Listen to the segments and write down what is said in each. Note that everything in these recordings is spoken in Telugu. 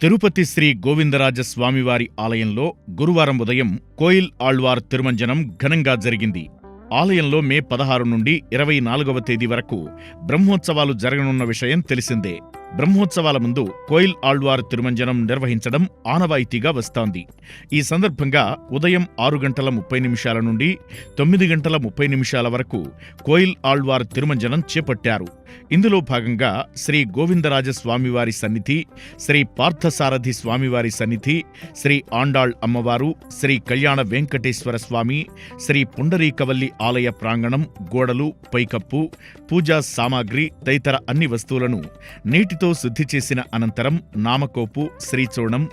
తిరుపతి శ్రీ గోవిందరాజ స్వామివారి ఆలయంలో గురువారం ఉదయం కోయిల్ ఆళ్వార్ తిరుమంజనం ఘనంగా జరిగింది. ఆలయంలో మే 16 నుండి 24వ తేదీ వరకు బ్రహ్మోత్సవాలు జరగనున్న విషయం తెలిసిందే. బ్రహ్మోత్సవాల ముందు కోయిల్ ఆళ్వార్ తిరుమంజనం నిర్వహించడం ఆనవాయితీగా వస్తోంది. ఈ సందర్భంగా ఉదయం 6:30 నుండి 9:30 వరకు కోయిల్ ఆళ్వార్ తిరుమంజనం చేపట్టారు. ఇందులో భాగంగా శ్రీ గోవిందరాజ స్వామివారి సన్నిధి, శ్రీ పార్థసారథి స్వామివారి సన్నిధి, శ్రీ ఆండాళ్ అమ్మవారు, శ్రీ కళ్యాణ వెంకటేశ్వర స్వామి, శ్రీ పుండరీకవల్లి ఆలయ ప్రాంగణం, గోడలు, పైకప్పు, పూజా సామాగ్రి తదితర అన్ని వస్తువులను నీటితో శుద్ధి చేసిన అనంతరం నామకోపు, శ్రీచూర్ణం,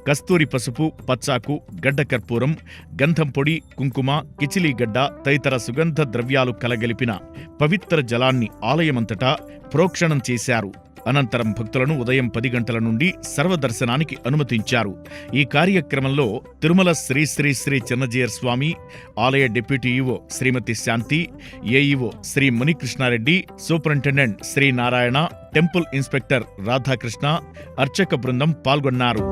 కస్తూరి పసుపు, పచ్చాకు, గడ్డ కర్పూరం, గంధం పొడి, కుంకుమ, కిచిలీగడ్డ తదితర సుగంధ ద్రవ్యాలు కలగలిపిన పవిత్ర జలాన్ని ఆలయమంతటా ప్రోక్షణం చేశారు. అనంతరం భక్తులను ఉదయం 10 గంటల నుండి సర్వదర్శనానికి అనుమతించారు. ఈ కార్యక్రమంలో తిరుమల శ్రీ శ్రీ శ్రీ చిన్నజీయర్ స్వామి, ఆలయ deputy EO Shrimati Shanti, AEO Shri Munikrishnareddy, superintendent Shri Narayana, temple inspector Radhakrishna, అర్చక బృందం పాల్గొన్నారు.